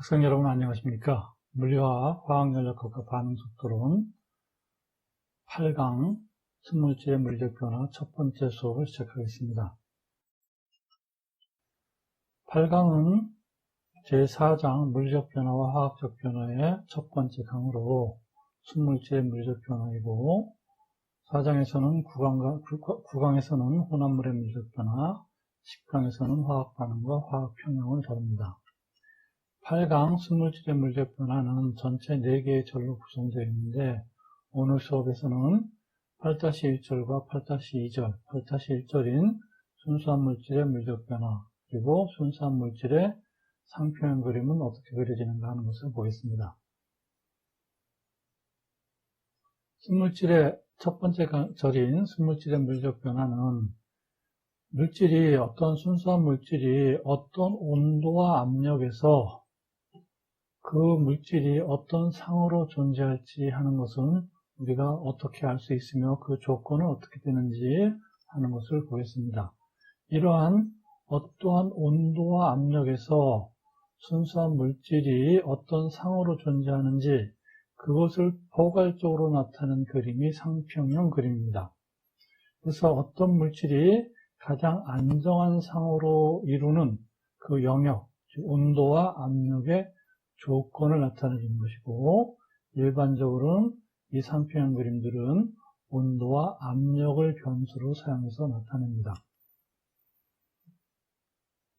학생 여러분 안녕하십니까? 물리화학, 화학연력학과 반응속도론 8강 순물질의 물리적 변화 첫 번째 수업을 시작하겠습니다. 8강은 제4장 물리적 변화와 화학적 변화의 첫 번째 강으로 순물질의 물리적 변화이고 4장에서는 9강에서는 혼합물의 물리적 변화, 10강에서는 화학 반응과 화학 평형을 다룹니다. 8강 순물질의 물리적 변화는 전체 4개의 절로 구성되어 있는데 오늘 수업에서는 8-1절과 8-2절, 8-1절인 순수한 물질의 물리적 변화 그리고 순수한 물질의 상평형 그림은 어떻게 그려지는가 하는 것을 보겠습니다. 순물질의 첫 번째 절인 순물질의 물리적 변화는 순수한 물질이 어떤 온도와 압력에서 그 물질이 어떤 상으로 존재할지 하는 것은 우리가 어떻게 알 수 있으며 그 조건은 어떻게 되는지 하는 것을 보겠습니다. 이러한 어떠한 온도와 압력에서 순수한 물질이 어떤 상으로 존재하는지 그것을 포괄적으로 나타내는 그림이 상평형 그림입니다. 그래서 어떤 물질이 가장 안정한 상으로 이루는 그 영역, 즉 온도와 압력의 조건을 나타내는 것이고 일반적으로는 이 상평형 그림들은 온도와 압력을 변수로 사용해서 나타냅니다.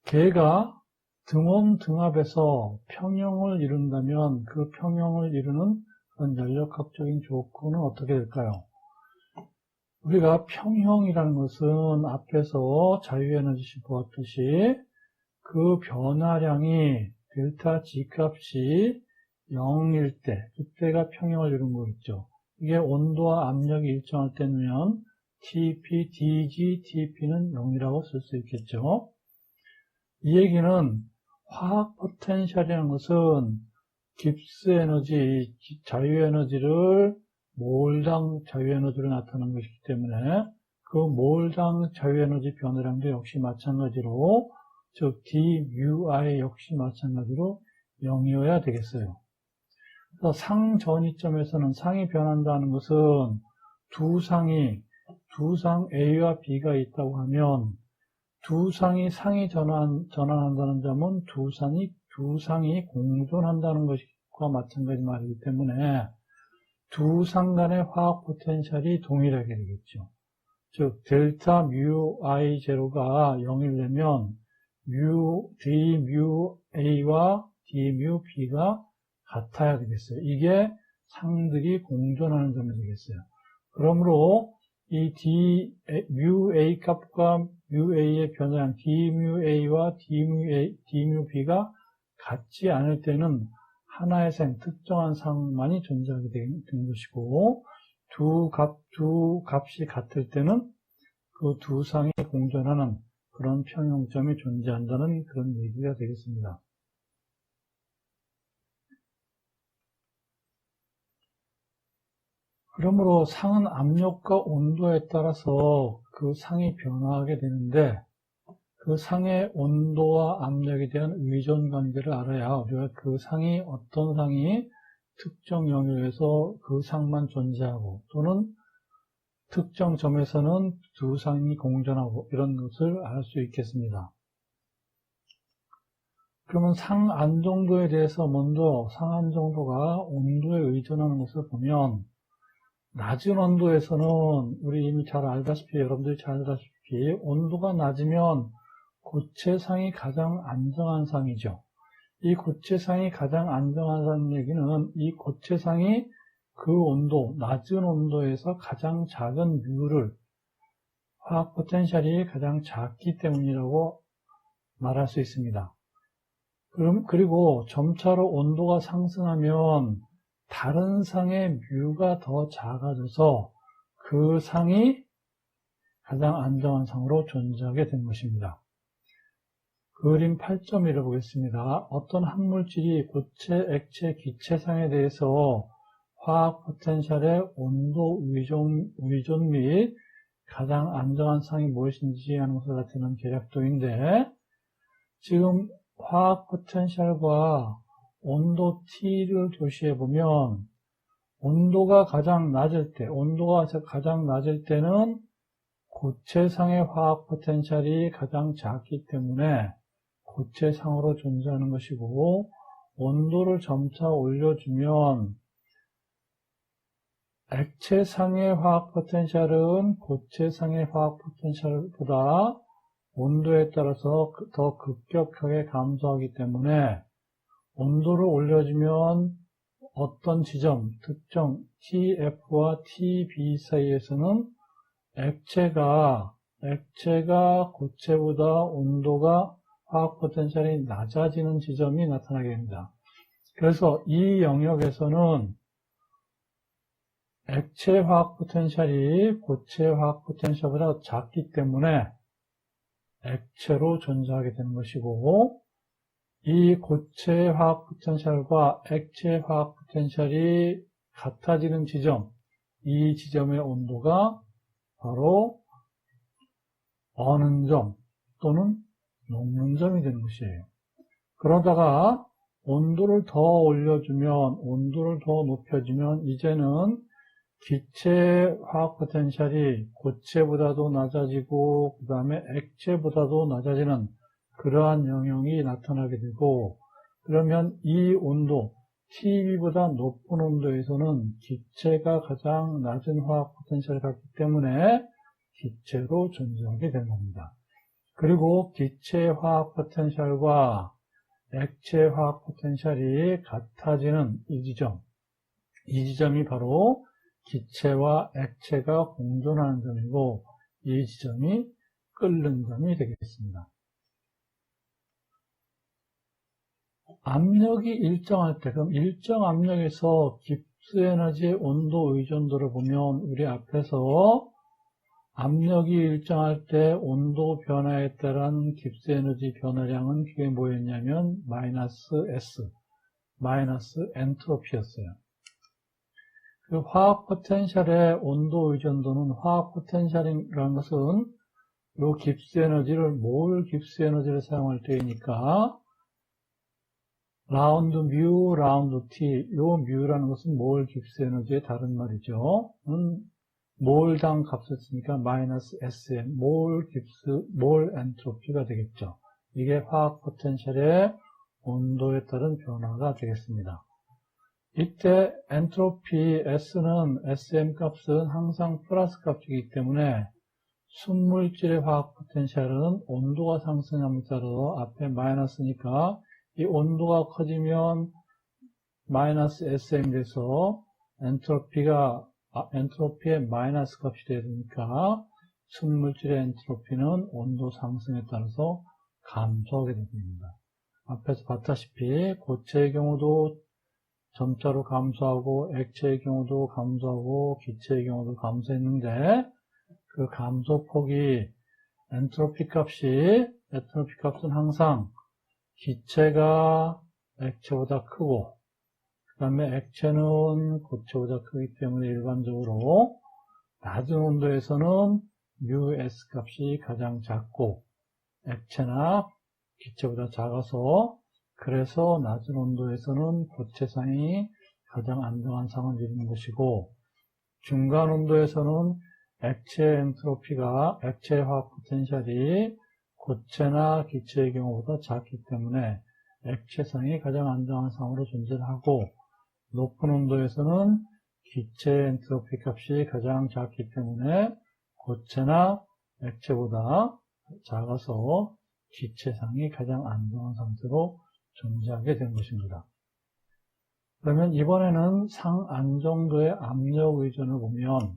개가 등온 등압에서 평형을 이룬다면 그 평형을 이루는 그런 연력학적인 조건은 어떻게 될까요? 우리가 평형이라는 것은 앞에서 자유에너지 보았듯이 그 변화량이 델타 G 값이 0일 때, 그때가 평형을 이룬 거겠죠. 이게 온도와 압력이 일정할 때면 TP, DG, TP는 0이라고 쓸 수 있겠죠. 이 얘기는 화학 포텐셜이라는 것은 깁스 에너지, 자유에너지를 몰당 자유에너지로 나타나는 것이기 때문에 그 몰당 자유에너지 변화량도 역시 마찬가지로 즉 dμi 역시 마찬가지로 0이어야 되겠어요. 그래서 상 전이점에서는 상이 변한다는 것은 두 상 A와 B가 있다고 하면 상이 전환한다는 점은 두 상이 공존한다는 것과 마찬가지 말이기 때문에 두 상 간의 화학 포텐셜이 동일하게 되겠죠. 즉 델타 μi 제로가 0이려면 dμa와 dμb가 같아야 되겠어요. 이게 상들이 공존하는 점이 되겠어요. 그러므로 이 dμa 값과 μa의 변화량 dμa와 dμb가 같지 않을 때는 하나의 특정한 상만이 존재하게 된 것이고 두 값이 같을 때는 그 두 상이 공존하는 그런 평형점이 존재한다는 그런 얘기가 되겠습니다. 그러므로 상은 압력과 온도에 따라서 그 상이 변화하게 되는데 그 상의 온도와 압력에 대한 의존 관계를 알아야 우리가 그 상이 어떤 상이 특정 영역에서 그 상만 존재하고 또는 특정 점에서는 두 상이 공존하고 이런 것을 알 수 있겠습니다. 그러면 상 안정도에 대해서 먼저 상 안정도가 온도에 의존하는 것을 보면 낮은 온도에서는 우리 이미 여러분들이 잘 알다시피 온도가 낮으면 고체상이 가장 안정한 상이죠. 이 고체상이 가장 안정하다는 얘기는 이 고체상이 그 낮은 온도에서 가장 작은 뮤를 화학 포텐셜이 가장 작기 때문이라고 말할 수 있습니다. 그리고 점차로 온도가 상승하면 다른 상의 뮤가 더 작아져서 그 상이 가장 안정한 상으로 존재하게 된 것입니다. 그림 8.1을 보겠습니다. 어떤 한 물질이 고체, 액체, 기체상에 대해서 화학 포텐셜의 온도 의존 및 가장 안정한 상이 무엇인지 하는 것을 나타내는 계략도인데 지금 화학 포텐셜과 온도 T를 표시해 보면 온도가 가장 낮을 때는 고체상의 화학 포텐셜이 가장 작기 때문에 고체상으로 존재하는 것이고, 온도를 점차 올려주면 액체상의 화학 포텐셜은 고체상의 화학 포텐셜보다 온도에 따라서 더 급격하게 감소하기 때문에 온도를 올려주면 어떤 지점, 특정 TF와 TB 사이에서는 액체가 고체보다 온도가 화학 포텐셜이 낮아지는 지점이 나타나게 됩니다. 그래서 이 영역에서는 액체 화학 포텐셜이 고체 화학 포텐셜보다 작기 때문에 액체로 존재하게 되는 것이고, 이 고체 화학 포텐셜과 액체 화학 포텐셜이 같아지는 지점, 이 지점의 온도가 바로 어는 점 또는 녹는 점이 되는 것이에요. 그러다가 온도를 더 올려주면, 온도를 더 높여주면 이제는 기체 화학 포텐셜이 고체보다도 낮아지고 그 다음에 액체보다도 낮아지는 그러한 영역이 나타나게 되고, 그러면 이 온도 TB보다 높은 온도에서는 기체가 가장 낮은 화학 포텐셜을 갖기 때문에 기체로 존재하게 되는 겁니다. 그리고 기체 화학 포텐셜과 액체 화학 포텐셜이 같아지는 이 지점이 바로 기체와 액체가 공존하는 점이고, 이 지점이 끓는 점이 되겠습니다. 압력이 일정할 때, 그럼 일정 압력에서 깁스 에너지의 온도 의존도를 보면 우리 앞에서 압력이 일정할 때 온도 변화에 따른 깁스 에너지 변화량은 그게 뭐였냐면 마이너스 엔트로피였어요. 그 화학 포텐셜의 온도 의존도는, 화학 포텐셜이라는 것은 요 깁스 에너지를, 몰 깁스 에너지를 사용할 때이니까 라운드 뮤, 라운드 티, 요 뮤라는 것은 몰 깁스 에너지의 다른 말이죠. 몰당 값을 쓰니까 마이너스 SM, 몰 엔트로피가 되겠죠. 이게 화학 포텐셜의 온도에 따른 변화가 되겠습니다. 이때 엔트로피 S는 SM 값은 항상 플러스 값이기 때문에 순물질의 화학 포텐셜은 온도가 상승함에 따라 앞에 마이너스니까 이 온도가 커지면 마이너스 SM이 돼서 엔트로피의 마이너스 값이 되니까 순물질의 엔트로피는 온도 상승에 따라서 감소하게 됩니다. 앞에서 봤다시피 고체의 경우도 점차로 감소하고 액체의 경우도 감소하고 기체의 경우도 감소했는데, 그 감소폭이 엔트로피 값은 항상 기체가 액체보다 크고 그 다음에 액체는 고체보다 크기 때문에 일반적으로 낮은 온도에서는 µS 값이 가장 작고 액체나 기체보다 작아서, 그래서 낮은 온도에서는 고체상이 가장 안정한 상을 이루는 것이고, 중간 온도에서는 액체 화학 포텐셜이 고체나 기체의 경우보다 작기 때문에 액체상이 가장 안정한 상으로 존재하고, 높은 온도에서는 기체 엔트로피 값이 가장 작기 때문에 고체나 액체보다 작아서 기체상이 가장 안정한 상태로 존재하게 된 것입니다. 그러면 이번에는 상안정도의 압력 의존을 보면,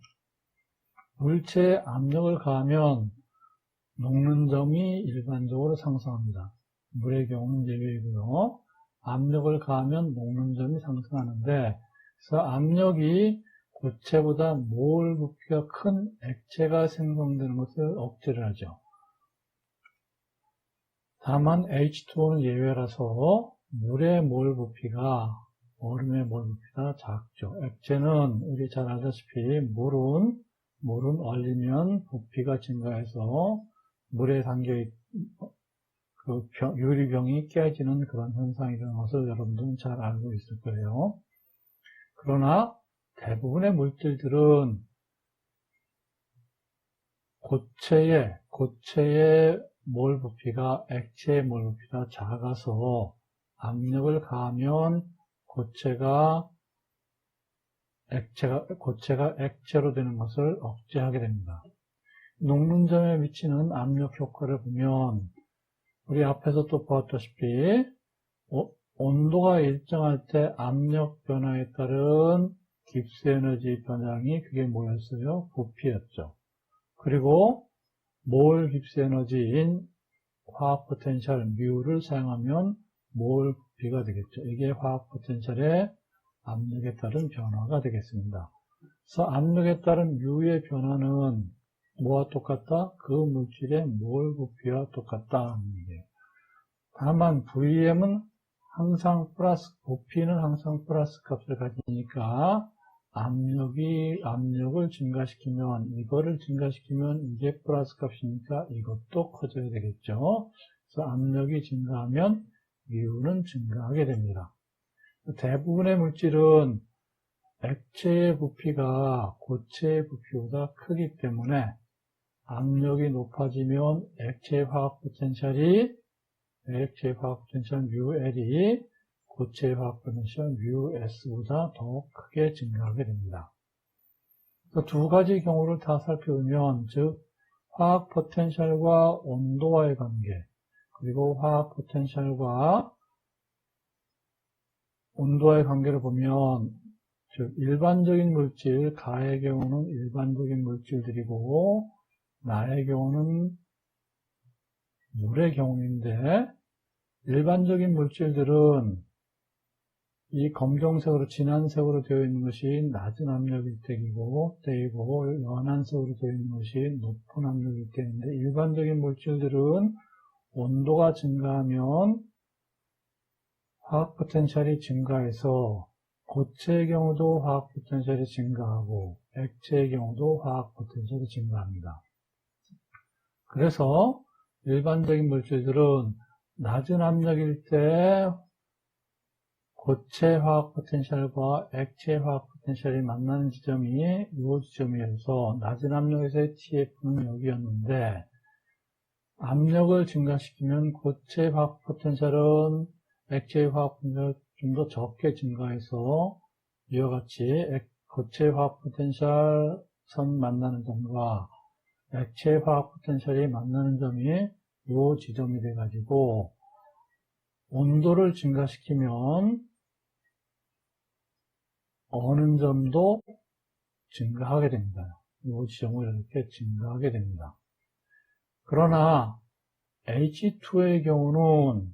물체에 압력을 가하면 녹는 점이 일반적으로 상승합니다. 물의 경우는 예외이고요. 압력을 가하면 녹는 점이 상승하는데, 그래서 압력이 고체보다 몰 부피가 큰 액체가 생성되는 것을 억제를 하죠. 다만 H2O는 예외라서 물의 몰 부피가 얼음의 몰 부피가 작죠. 액체는 우리 잘 알다시피 물은 얼리면 부피가 증가해서 물에 유리병이 깨지는 그런 현상이라는 것을 여러분들은 잘 알고 있을 거예요. 그러나 대부분의 물질들은 고체의 몰 부피가 액체의 몰 부피가 작아서 압력을 가하면 고체가 액체로 되는 것을 억제하게 됩니다. 녹는 점에 미치는 압력 효과를 보면 우리 앞에서 또 보았다시피 온도가 일정할 때 압력 변화에 따른 깁스 에너지 변량이 그게 뭐였어요? 부피였죠. 그리고 몰 깁스 에너지인 화학 포텐셜 μ를 사용하면 몰 부피가 되겠죠. 이게 화학 포텐셜의 압력에 따른 변화가 되겠습니다. 그래서 압력에 따른 μ의 변화는 뭐와 똑같다? 그 물질의 몰 부피와 똑같다는 얘기예요. 다만 Vm은 항상 부피는 항상 플러스 값을 가지니까 압력을 증가시키면, 이거를 증가시키면 이게 플러스 값이니까 이것도 커져야 되겠죠. 그래서 압력이 증가하면 μ는 증가하게 됩니다. 대부분의 물질은 액체의 부피가 고체의 부피보다 크기 때문에 압력이 높아지면 액체의 화학 포텐셜 μL이 고체의 화학 포텐셜 μS보다 더 크게 증가하게 됩니다. 두 가지 경우를 다 살펴보면, 즉 화학 포텐셜과 온도와의 관계, 그리고 화학 포텐셜과 온도와의 관계를 보면, 즉 일반적인 물질, 가의 경우는 일반적인 물질들이고 나의 경우는 물의 경우인데, 일반적인 물질들은 이 검정색으로 진한 색으로 되어 있는 것이 낮은 압력일 때이고 연한 색으로 되어 있는 것이 높은 압력일 때인데, 일반적인 물질들은 온도가 증가하면 화학 포텐셜이 증가해서 고체의 경우도 화학 포텐셜이 증가하고 액체의 경우도 화학 포텐셜이 증가합니다. 그래서 일반적인 물질들은 낮은 압력일 때 고체 화학 포텐셜과 액체 화학 포텐셜이 만나는 지점이 이 지점이어서 낮은 압력에서의 TF는 여기였는데, 압력을 증가시키면 고체 화학 포텐셜은 액체 화학 포텐셜 좀 더 적게 증가해서 이와 같이 고체 화학 포텐셜 선 만나는 점과 액체 화학 포텐셜이 만나는 점이 이 지점이 돼가지고 온도를 증가시키면 어느 점도 증가하게 됩니다. 이 지점을 이렇게 증가하게 됩니다. 그러나 H2의 경우는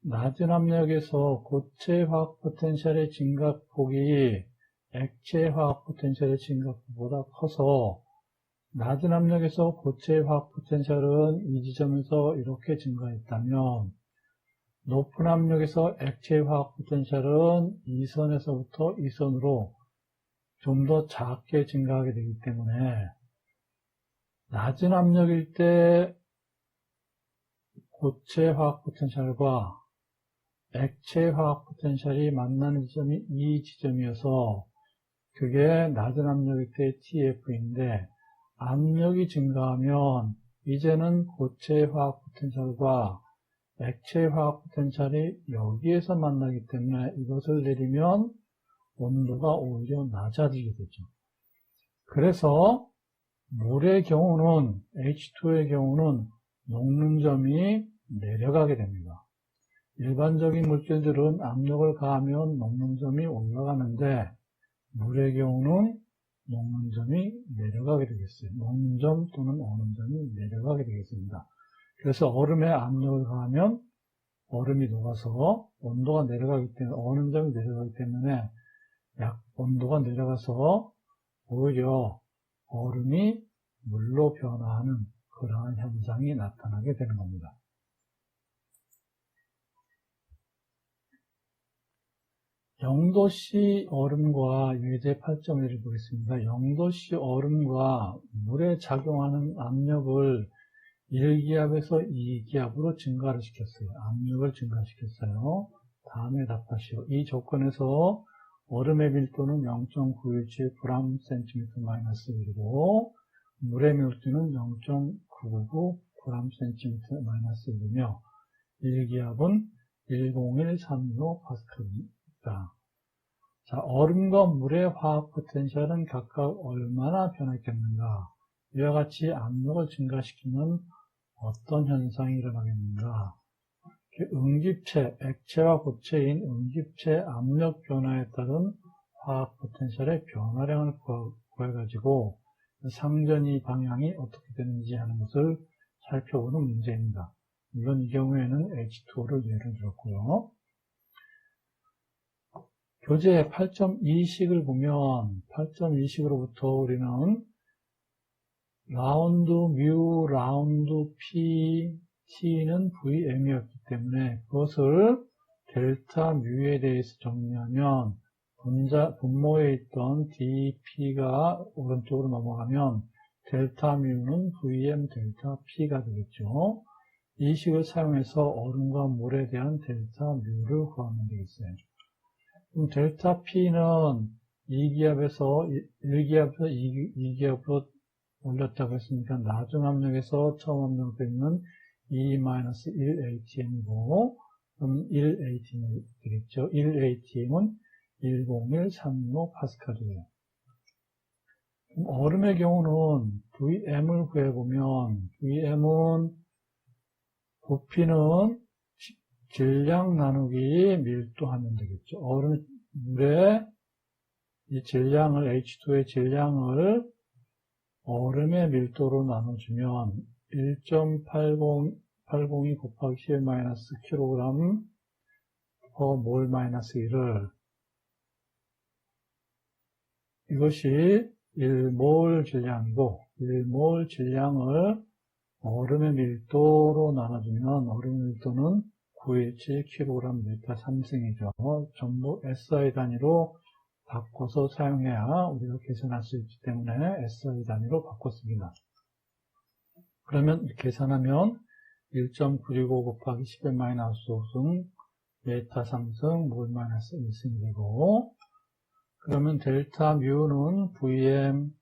낮은 압력에서 고체 화학 포텐셜의 증가폭이 액체 화학 포텐셜의 증가폭보다 커서, 낮은 압력에서 고체 화학 포텐셜은 이 지점에서 이렇게 증가했다면, 높은 압력에서 액체 화학 포텐셜은 이 선에서부터 이 선으로 좀 더 작게 증가하게 되기 때문에, 낮은 압력일 때 고체 화학 포텐셜과 액체 화학 포텐셜이 만나는 지점이 이 지점이어서 그게 낮은 압력일 때 TF인데, 압력이 증가하면 이제는 고체 화학 포텐셜과 액체 화학 포텐셜이 여기에서 만나기 때문에 이것을 내리면 온도가 오히려 낮아지게 되죠. 그래서 물의 경우는, H2의 경우는 녹는 점이 내려가게 됩니다. 일반적인 물질들은 압력을 가하면 녹는 점이 올라가는데, 물의 경우는 녹는 점이 내려가게 되겠어요. 녹는 점 또는 어는 점이 내려가게 되겠습니다. 그래서 얼음에 압력을 가하면 얼음이 녹아서 온도가 내려가기 때문에, 어는 점이 내려가기 때문에 온도가 내려가서 오히려 얼음이 물로 변화하는 그러한 현상이 나타나게 되는 겁니다. 영도씨 얼음과 예제 8.1을 보겠습니다. 영도씨 얼음과 물에 작용하는 압력을 1기압에서 2기압으로 증가를 시켰어요. 압력을 증가시켰어요. 다음에 답하시오. 이 조건에서 얼음의 밀도는 0.917g/cm-1이고 물의 밀도는 0.999g/cm-1이며 1기압은 10135파스칼입니다. 자, 얼음과 물의 화학 포텐셜은 각각 얼마나 변했겠는가? 이와 같이 압력을 증가시키면 어떤 현상이 일어나겠는가? 응집체, 액체와 고체인 응집체 압력 변화에 따른 화학 포텐셜의 변화량을 구해가지고 상전이 방향이 어떻게 되는지 하는 것을 살펴보는 문제입니다. 물론 이 경우에는 H2O를 예를 들었고요. 교재 8.2식을 보면 8.2식으로부터 우리는 라운드 뮤, 라운드 P, T는 VM이었기 때문에 그것을 델타 뮤에 대해서 정리하면 분모에 있던 dP가 오른쪽으로 넘어가면 델타 뮤는 VM 델타 P가 되겠죠. 이 식을 사용해서 얼음과 물에 대한 델타 뮤를 구하면 되겠어요. 그럼 델타 P는 2기압에서 1기압에서 2기압으로 올렸다고 했으니까 나중 압력에서 처음 압력으로 있는 E-1ATM이고 그럼 1ATM이 되겠죠. 1ATM은 10135 파스칼이에요. 그럼 얼음의 경우는 VM을 구해보면 VM은 부피는 질량 나누기 밀도 하면 되겠죠. 물의 이 질량을 H2의 질량을 얼음의 밀도로 나눠주면 1.802 곱하기 10-kg per mol-1을 이것이 1몰 질량이고 1몰 질량을 얼음의 밀도로 나눠주면 얼음의 밀도는 917kg/m3이죠. 전부 SI 단위로 바꿔서 사용해야 우리가 계산할 수 있기 때문에 SI 단위로 바꿨습니다. 그러면 계산하면 1.965 곱하기 10-5승 메타 3승 몰-1승이 되고 그러면 델타 뮤는 VM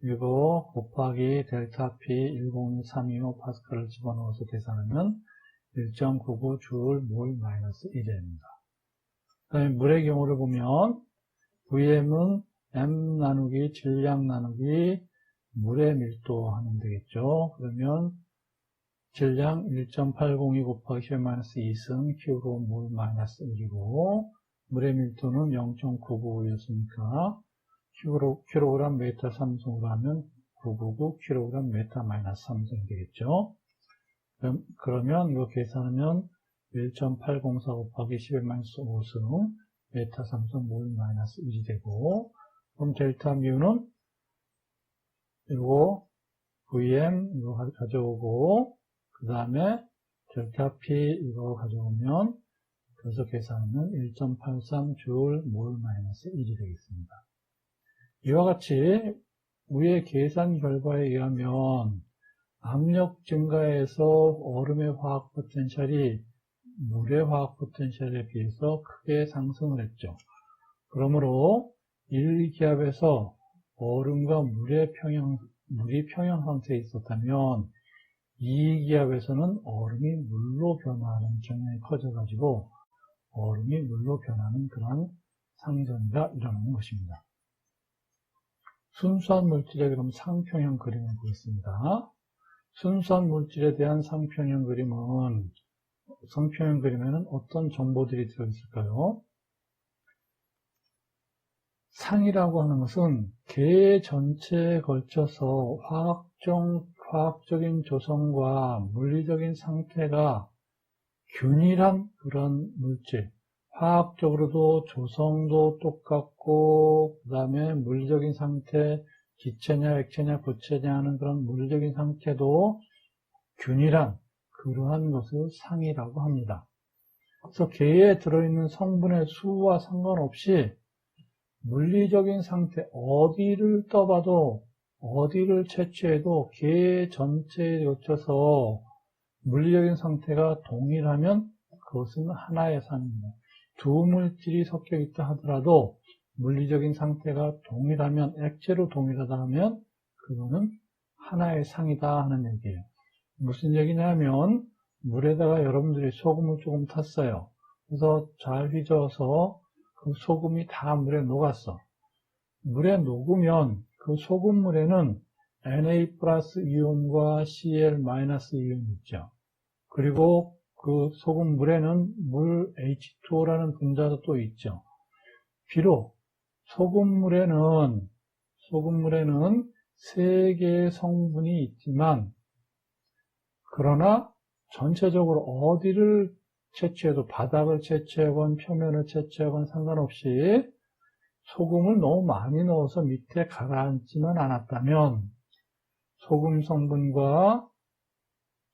이거 곱하기 델타 P 10135 파스칼을 집어넣어서 계산하면 1.99 줄 몰-1입니다. 그다음에 물의 경우를 보면 VM은 M 나누기 질량 나누기 물의 밀도 하면 되겠죠. 그러면 질량 1.802 곱하기 10-2승 kg 몰-1이고 물의 밀도는 0.995였으니까 kg 메타 3승으로 하면 999 kg 메타 -3승이 되겠죠. 그러면 이거 계산하면 1.804 곱하기 10-5승 메타 3승 몰-1이 되고 그럼 델타 뮤는 이거 VM 이거 가져오고 그 다음에 델타 P 이거 가져오면 그래서 계산하면 1.83 줄 몰-1이 되겠습니다. 이와 같이 위의 계산 결과에 의하면 압력 증가에서 얼음의 화학 포텐셜이 물의 화학 포텐셜에 비해서 크게 상승을 했죠. 그러므로 1기압에서 얼음과 물이 평형 상태에 있었다면 2기압에서는 얼음이 물로 변화하는 경향이 커져가지고 얼음이 물로 변하는 그러한 상전이가 일어나는 것입니다. 순수한 물질의 그럼 상평형 그림을 보겠습니다. 순수한 물질에 대한 상평형 그림에는 어떤 정보들이 들어있을까요? 상이라고 하는 것은 계 전체에 걸쳐서 화학적인 조성과 물리적인 상태가 균일한 그런 물질, 화학적으로도 조성도 똑같고 그 다음에 물리적인 상태, 기체냐 액체냐 고체냐 하는 그런 물리적인 상태도 균일한 그러한 것을 상이라고 합니다. 그래서 계에 들어있는 성분의 수와 상관없이 물리적인 상태 어디를 떠봐도 어디를 채취해도 계 전체에 걸쳐서 물리적인 상태가 동일하면 그것은 하나의 상입니다. 두 물질이 섞여 있다 하더라도 물리적인 상태가 동일하면, 액체로 동일하다 하면 그거는 하나의 상이다 하는 얘기예요. 무슨 얘기냐면 물에다가 여러분들이 소금을 조금 탔어요. 그래서 잘 휘저어서 그 소금이 다 물에 녹았어. 물에 녹으면 그 소금물에는 Na 플러스 이온과 Cl 마이너스 이온이 있죠. 그리고 그 소금물에는 물 H2O라는 분자도 또 있죠. 비록 소금물에는 3개의 성분이 있지만, 그러나 전체적으로 어디를 채취해도, 바닥을 채취하건 표면을 채취하건 상관없이 소금을 너무 많이 넣어서 밑에 가라앉지만 않았다면 소금 성분과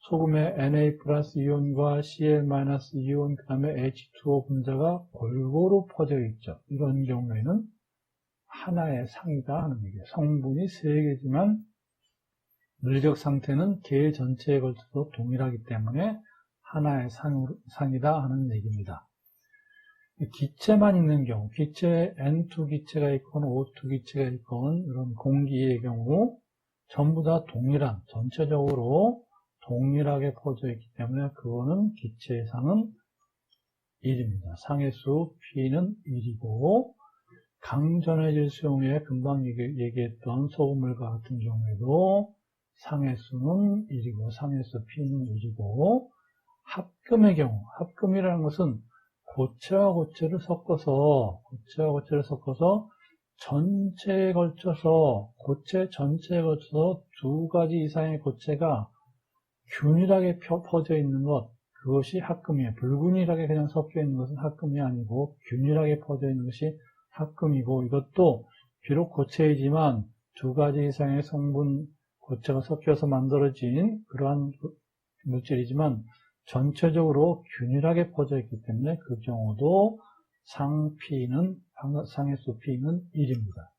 소금의 Na 플러스 이온과 Cl 마이너스 이온, 그 다음에 H2O 분자가 골고루 퍼져 있죠. 이런 경우에는 하나의 상이다 하는 얘기예요. 성분이 3개지만 물리적 상태는 계 전체에 걸쳐서 동일하기 때문에 하나의 상이다 하는 얘기입니다. 기체만 있는 경우, 기체 N2 기체가 있건 O2 기체가 있건 이런 공기의 경우 전부 다 동일한, 전체적으로 동일하게 퍼져 있기 때문에 그거는 기체의 상은 1입니다. 상의 수 P는 1이고, 강전의 질소용에 금방 얘기했던 소금물과 같은 경우에도 상의 수는 1이고 상의 수 P는 1이고, 합금의 경우, 합금이라는 것은 고체와 고체를 섞어서 전체에 걸쳐서, 고체 전체에 걸쳐서 2가지 이상의 고체가 균일하게 퍼져 있는 것, 그것이 합금이에요. 불균일하게 그냥 섞여 있는 것은 합금이 아니고 균일하게 퍼져 있는 것이 합금이고, 이것도 비록 고체이지만 2가지 이상의 성분 고체가 섞여서 만들어진 그러한 물질이지만 전체적으로 균일하게 퍼져 있기 때문에 그 경우도 상의 수 P는 1입니다.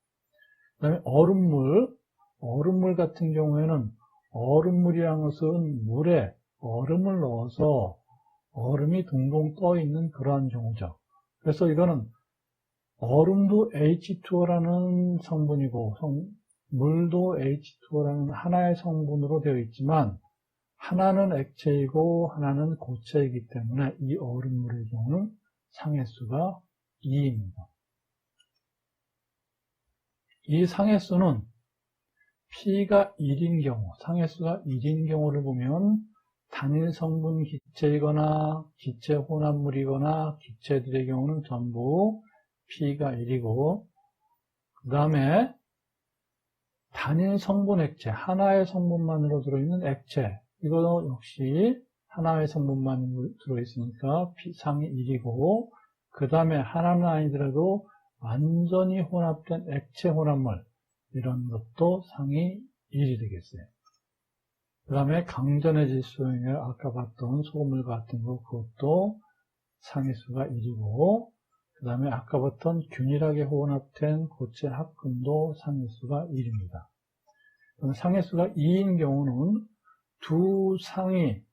그 다음에 얼음물 같은 경우에는, 얼음물이라는 것은 물에 얼음을 넣어서 얼음이 둥둥 떠 있는 그러한 경우죠. 그래서 이거는 얼음도 H2O라는 성분이고 물도 H2O라는 하나의 성분으로 되어 있지만 하나는 액체이고 하나는 고체이기 때문에 이 얼음물의 경우는 상의 수가 2입니다. 이 상의 수는 P가 1인 경우, 상의 수가 1인 경우를 보면 단일 성분 기체이거나 기체 혼합물이거나 기체들의 경우는 전부 P가 1이고, 그 다음에 단일 성분 액체, 하나의 성분만으로 들어있는 액체, 이거 역시 하나의 성분만 들어있으니까 상이 1이고, 그 다음에 하나는 아니더라도 완전히 혼합된 액체 혼합물, 이런 것도 상이 1이 되겠어요. 그 다음에 강전의 질소에 아까 봤던 소금물 같은 거, 그것도 상의 수가 1이고, 그 다음에 아까 봤던 균일하게 혼합된 고체 합금도 상의 수가 1입니다. 상의 수가 2인 경우는 두 상이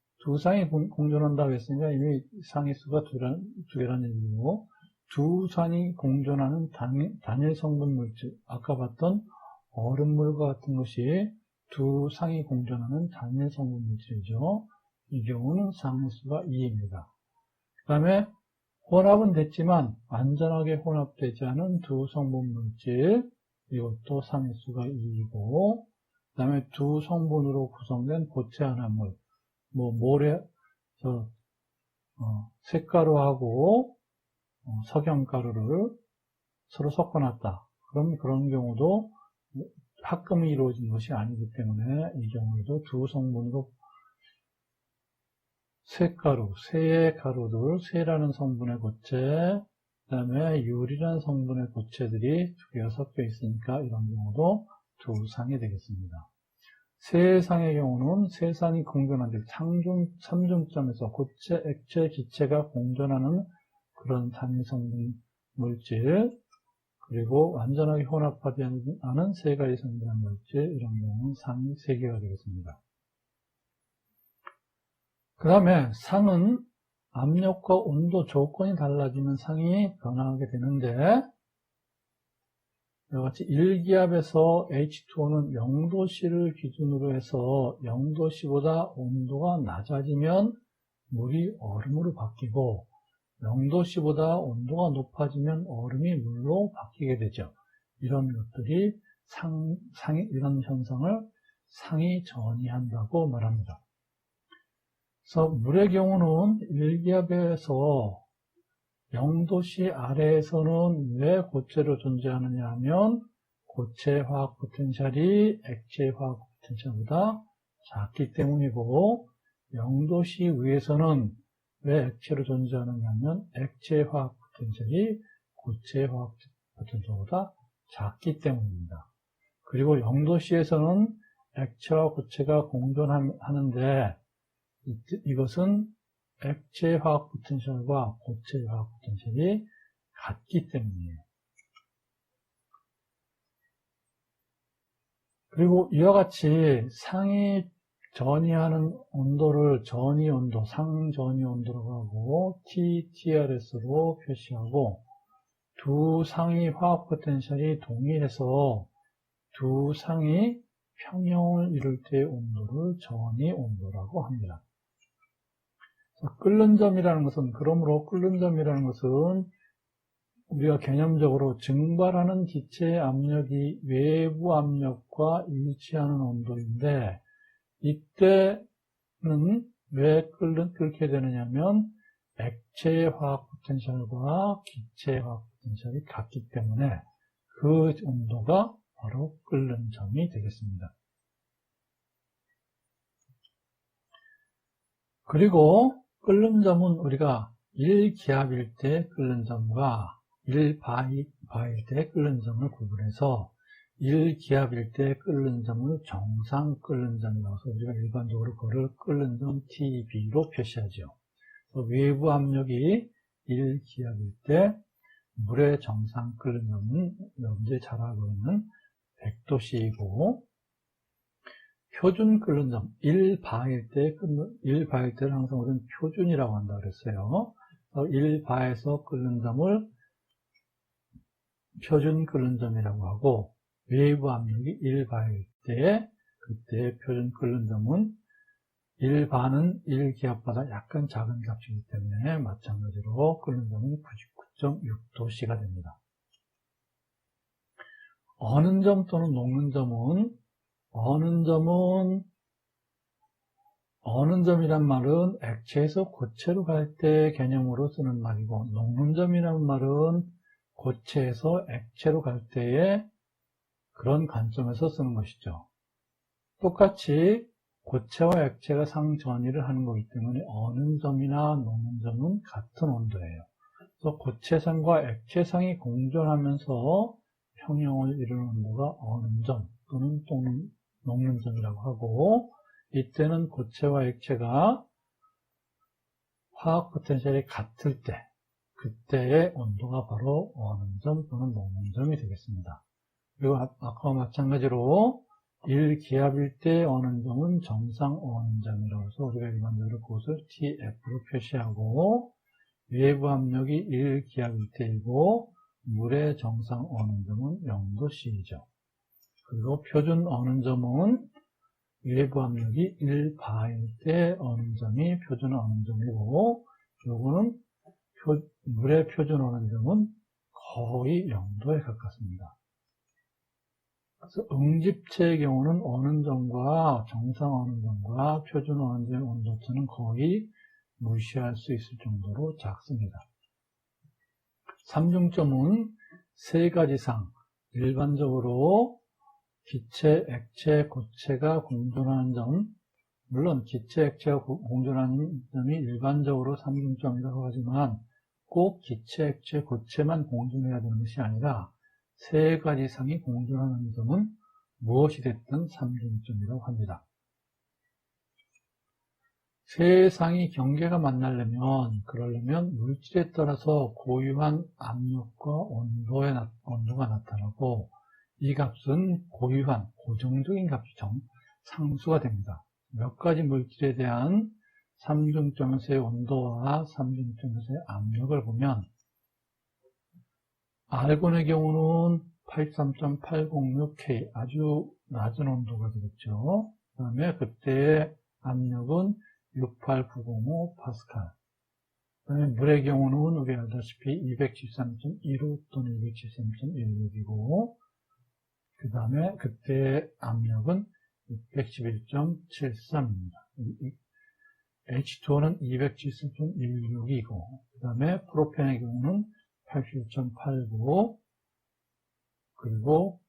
공존한다고 했으니까 이미 상의 수가 두 개라는 얘기고, 두 상이 공존하는 단일 성분 물질, 아까 봤던 얼음물과 같은 것이 두 상이 공존하는 단일 성분 물질이죠. 이 경우는 상의 수가 2입니다. 그 다음에 혼합은 됐지만 완전하게 혼합되지 않은 두 성분 물질, 이것도 상의 수가 2이고, 그 다음에 두 성분으로 구성된 고체 혼합물, 쇳가루하고 석영가루를 서로 섞어놨다. 그럼 그런 경우도 합금이 이루어진 것이 아니기 때문에 이 경우에도 두 성분으로 쇠의 가루들, 쇠라는 성분의 고체, 그 다음에 유리라는 성분의 고체들이 두 개가 섞여 있으니까 이런 경우도 두 상이 되겠습니다. 세상의 경우는 세상이 공존한 즉 3중점에서 고체, 액체, 기체가 공존하는 그런 단일 성분 물질, 그리고 완전하게 혼합하지 않은 세 가지 성분한 물질, 이런 경우는 상이 3개가 되겠습니다. 그 다음에 상은 압력과 온도 조건이 달라지면 상이 변화하게 되는데, 이와 같이 1기압에서 H2O는 0도씨를 기준으로 해서 0도씨보다 온도가 낮아지면 물이 얼음으로 바뀌고, 0도씨보다 온도가 높아지면 얼음이 물로 바뀌게 되죠. 이런 것들이 이런 현상을 상이 전이한다고 말합니다. 그래서 물의 경우는 1기압에서 0도씨 아래에서는 왜 고체로 존재하느냐 하면 고체 화학 포텐셜이 액체 화학 포텐셜보다 작기 때문이고, 0도씨 위에서는 왜 액체로 존재하느냐 하면 액체 화학 포텐셜이 고체 화학 포텐셜보다 작기 때문입니다. 그리고 0도씨에서는 액체와 고체가 공존하는데, 이것은 액체 화학 포텐셜과 고체 화학 포텐셜이 같기 때문이에요. 그리고 이와 같이 상이 전이하는 온도를 전이 온도, 상전이 온도라고 하고 TTRS로 표시하고, 두 상의 화학 포텐셜이 동일해서 두 상이 평형을 이룰 때의 온도를 전이 온도라고 합니다. 끓는 점이라는 것은, 그러므로 끓는 점이라는 것은 우리가 개념적으로 증발하는 기체의 압력이 외부 압력과 일치하는 온도인데, 이때는 왜 끓게 되느냐면 액체의 화학 포텐셜과 기체의 화학 포텐셜이 같기 때문에 그 온도가 바로 끓는 점이 되겠습니다. 그리고 끓는 점은 우리가 1기압일 때 끓는 점과 1바일 때 끓는 점을 구분해서 1기압일 때 끓는 점을 정상 끓는 점이라고 해서 우리가 일반적으로 그걸 끓는 점 TB로 표시하죠. 외부 압력이 1기압일 때 물의 정상 끓는 점은 현재 잘 알고 있는 100도씨이고, 표준 끓는 점, 1바일 때는 항상 우리는 표준이라고 한다고 그랬어요. 1바에서 끓는 점을 표준 끓는 점이라고 하고, 외부 압력이 1바일 때, 그때 표준 끓는 점은 1바는 1기압보다 약간 작은 값이기 때문에 마찬가지로 끓는 점은 99.6도씨가 됩니다. 어는 점 또는 녹는 점은, 어는 점이란 말은 액체에서 고체로 갈 때 개념으로 쓰는 말이고, 녹는 점이란 말은 고체에서 액체로 갈 때의 그런 관점에서 쓰는 것이죠. 똑같이 고체와 액체가 상전이를 하는 거기 때문에 어는 점이나 녹는 점은 같은 온도예요. 그래서 고체상과 액체상이 공존하면서 평형을 이루는 온도가 어는 점 또는 녹는 점이라고 하고, 이때는 고체와 액체가 화학 포텐셜이 같을 때, 그때의 온도가 바로 어는 점 또는 녹는 점이 되겠습니다. 그리고 아까와 마찬가지로 1기압일 때 어는 점은 정상 어는 점이라고 해서 우리가 일반적으로 그것을 TF로 표시하고, 외부 압력이 1기압일 때이고 물의 정상 어는 점은 0도씨이죠. 그리고 표준 어는 점은 외부 압력이 1바일 때 어는 점이 표준 어는 점이고, 요거는 물의 표준 어는 점은 거의 0도에 가깝습니다. 그래서 응집체의 경우는 어는 점과 정상 어는 점과 표준 어는 점의 온도차는 거의 무시할 수 있을 정도로 작습니다. 삼중점은 세 가지 상, 일반적으로 기체, 액체, 고체가 공존하는 점, 물론 기체, 액체가 공존하는 점이 일반적으로 삼중점이라고 하지만 꼭 기체, 액체, 고체만 공존해야 되는 것이 아니라 세 가지 상이 공존하는 점은 무엇이 됐든 삼중점이라고 합니다. 세 상이 경계가 그러려면 물질에 따라서 고유한 압력과 온도가 나타나고, 이 값은 고유한, 고정적인 값이 상수가 됩니다. 몇 가지 물질에 대한 삼중점에서의 온도와 삼중점에서의 압력을 보면, 아르곤의 경우는 83.806K, 아주 낮은 온도가 되겠죠. 그 다음에 그때의 압력은 68905 파스칼. 그 다음에 물의 경우는 우리가 알다시피 213.15 또는 213.16이고, 그 다음에 그때의 압력은 611.73입니다. H2O는 273.16이고, 그 다음에 프로펜의 경우는 81.89, 그리고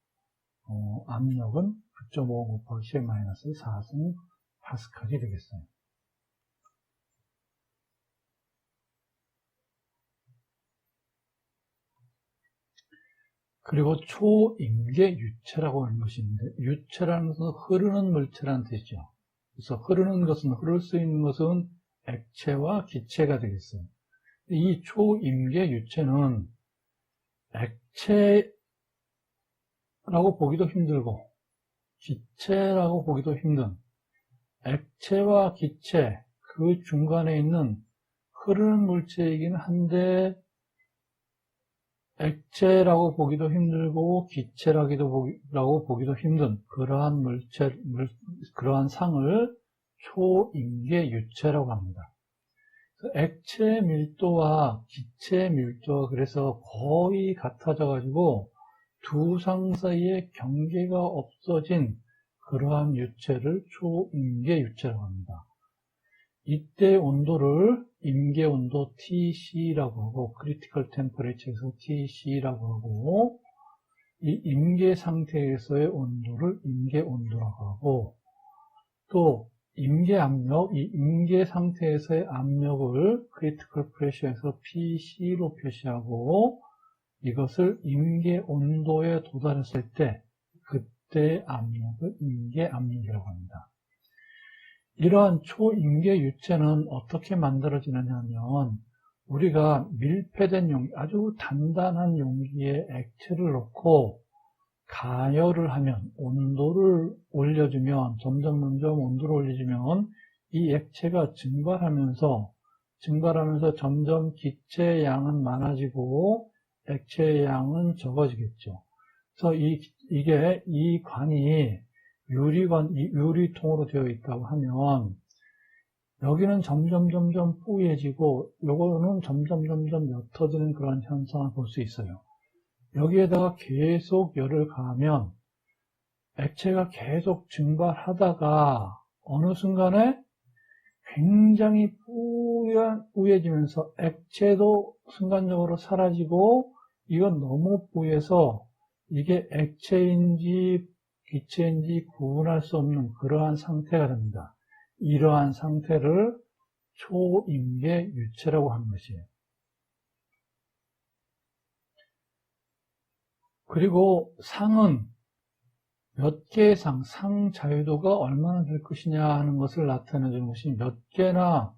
압력은 9.5 곱하기 10-4승 파스칼이 되겠어요. 그리고 초임계 유체라고 하는 것이 있는데, 유체라는 것은 흐르는 물체라는 뜻이죠. 그래서 흐를 수 있는 것은 액체와 기체가 되겠어요. 이 초임계 유체는 액체라고 보기도 힘들고 기체라고 보기도 힘든, 액체와 기체 그 중간에 있는 흐르는 물체이긴 한데 액체라고 보기도 힘들고 기체라고 보기도 힘든 그러한 상을 초임계 유체라고 합니다. 액체 밀도와 기체 밀도가 그래서 거의 같아져 가지고 두 상 사이에 경계가 없어진 그러한 유체를 초임계 유체라고 합니다. 이때 온도를 임계 온도 TC라고 하고, 크리티컬 템퍼레이처에서 TC라고 하고, 이 임계 상태에서의 온도를 임계 온도라고 하고, 또 임계 압력, 이 임계 상태에서의 압력을 크리티컬 프레셔에서 PC로 표시하고, 이것을 임계 온도에 도달했을 때 그때의 압력을 임계 압력이라고 합니다. 이러한 초임계 유체는 어떻게 만들어지느냐 하면, 우리가 밀폐된 용기, 아주 단단한 용기에 액체를 넣고 가열을 하면, 온도를 올려주면, 점점 온도를 올려주면 이 액체가 증발하면서 점점 기체의 양은 많아지고 액체의 양은 적어지겠죠. 그래서 이 관이 유리통으로 되어 있다고 하면, 여기는 점점 뿌얘지고 요거는 점점 옅어지는 그런 현상을 볼 수 있어요. 여기에다가 계속 열을 가하면 액체가 계속 증발하다가 어느 순간에 굉장히 뿌얘지면서 액체도 순간적으로 사라지고, 이건 너무 뿌얘서 이게 액체인지 기체인지 구분할 수 없는 그러한 상태가 됩니다. 이러한 상태를 초임계 유체라고 하는 것이에요. 그리고 상은 몇 개의 상 자유도가 얼마나 될 것이냐 하는 것을 나타내주는 것이, 몇 개나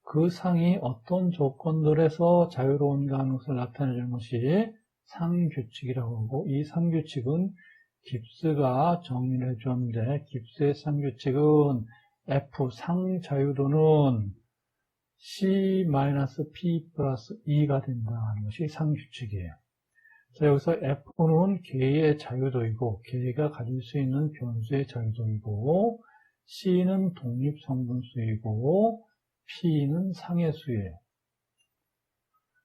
그 상이 어떤 조건들에서 자유로운가 하는 것을 나타내주는 것이 상규칙이라고 하고, 이 상규칙은 깁스가 정의를 해주었는데, 깁스의 상규칙은 F 상자유도는 C-P 플러스 E가 된다는 것이 상규칙이에요. 자, 여기서 F는 개의 자유도이고, 개가 가질 수 있는 변수의 자유도이고, C는 독립성분수이고, P는 상해수예요.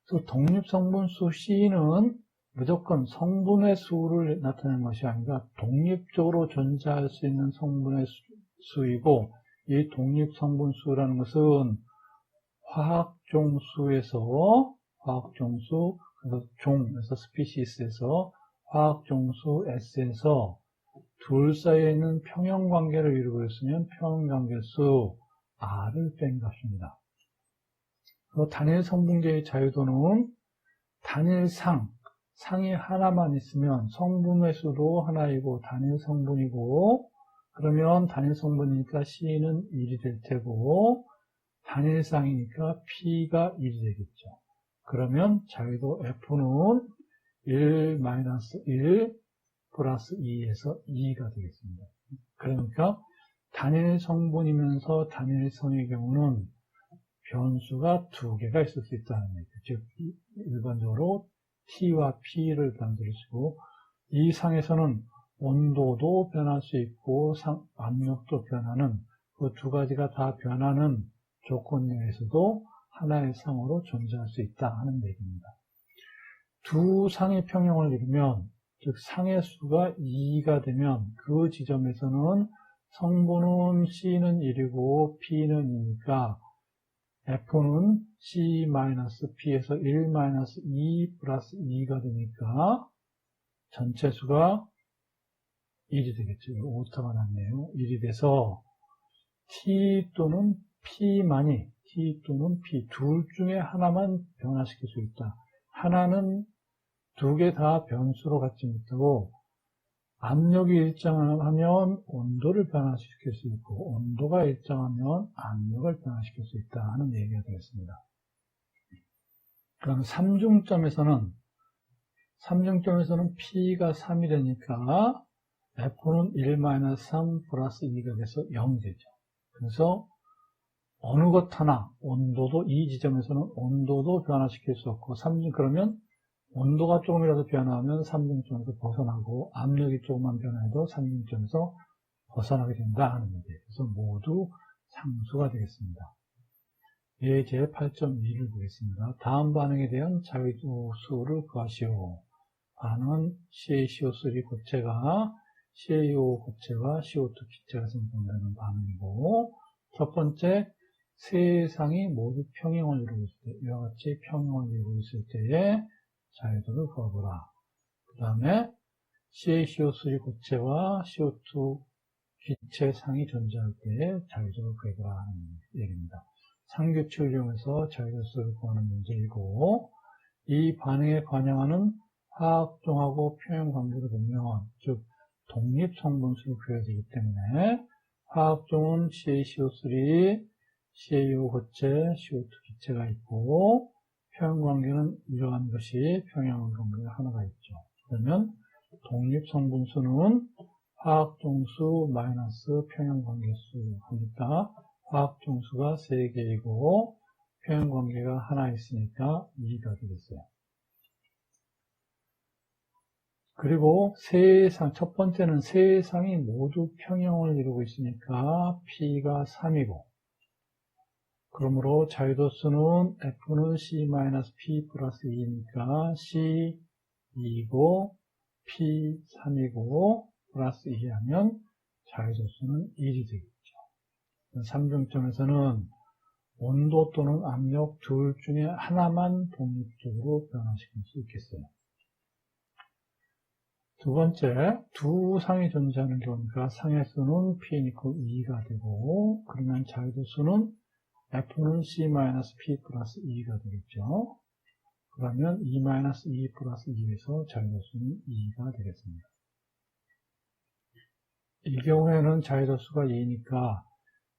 그래서 독립성분수 C는 무조건 성분의 수를 나타내는 것이 아니라 독립적으로 존재할 수 있는 성분의 수이고, 이 독립성분수라는 것은 화학종수에서 그래서 종에서 스피시스에서 화학종수 S에서 둘 사이에 있는 평형관계를 이루고 있으면 평형관계수 R을 뺀 값입니다. 단일 성분계의 자유도는 단일 상이 하나만 있으면 성분의 수도 하나이고 단일 성분이고, 그러면 단일 성분이니까 C는 1이 될 테고, 단일상이니까 P가 1이 되겠죠. 그러면 자유도 F는 1, 1 플러스 2에서 2가 되겠습니다. 그러니까 단일 성분이면서 단일성의 경우는 변수가 두 개가 있을 수 있다는 얘기죠. 즉, 일반적으로 T와 P를 변수로 쓰고, 이 상에서는 온도도 변할 수 있고, 압력도 변하는, 그 두 가지가 다 변하는 조건 내에서도 하나의 상으로 존재할 수 있다 하는 얘기입니다. 두 상의 평형을 이루면, 즉, 상의 수가 2가 되면, 그 지점에서는 성분은 C는 1이고, P는 2니까, F는 C-P에서 1-2 플러스 2가 되니까 전체 수가 1이 되겠죠. 오타가 났네요. 1이 돼서 T 또는 P만이 T 또는 P 둘 중에 하나만 변화시킬 수 있다. 하나는 두 개 다 변수로 갖지 못하고 압력이 일정하면 온도를 변화시킬 수 있고 온도가 일정하면 압력을 변화시킬 수 있다 하는 얘기가 되겠습니다. 그럼 삼중점에서는 P가 3이 되니까 F는 1-3 플러스 2가 돼서 0이 되죠. 그래서 어느 것 하나 온도도 이 지점에서는 온도도 변화시킬 수 없고 그러면 온도가 조금이라도 변화하면 삼중점에서 벗어나고 압력이 조금만 변화해도 삼중점에서 벗어나게 된다 하는 얘기예요. 그래서 모두 상수가 되겠습니다. 예제 8.2를 보겠습니다. 다음 반응에 대한 자유도수를 구하시오. 반응은 CaCO3 고체가 CaO 고체와 CO2 기체가 생성되는 반응이고, 첫 번째 세 상이 모두 평형을 이루고 있을 때, 이와 같이 평형을 이루고 있을 때에 자유도를 구하보라. 그 다음에 CaCO3 고체와 CO2 기체 상이 존재할 때에 자유도를 구해보라 하는 얘기입니다. 상규칙을 이용해서 자유도수를 구하는 문제이고, 이 반응에 관여하는 화학종하고 평형 관계를 보면, 즉 독립성분수를 구해야 되기 때문에 화학종은 CaCO3, CaO 고체, CO2 기체가 있고, 평형관계는 이러한 것이 평형관계가 하나가 있죠. 그러면 독립성분수는 화학종수 마이너스 평형관계수 하니까 화학종수가 3개이고 평형관계가 하나 있으니까 2가 되겠어요. 그리고 첫 번째는 세 상이 모두 평형을 이루고 있으니까 P가 3이고, 그러므로 자유도수는 F는 C-P 플러스 2니까 C 2고 P 3이고 플러스 2 하면 자유도수는 1이 되겠죠. 삼중점에서는 온도 또는 압력 둘 중에 하나만 독립적으로 변화시킬 수 있겠어요. 두 번째, 두 상이 존재하는 경우니까 상의 수는 P니까 2가 되고, 그러면 자유도수는 F는 C-P 플러스 2가 되겠죠. 그러면 2-2 플러스 2에서 자유도수는 2가 되겠습니다. 이 경우에는 자유도수가 2니까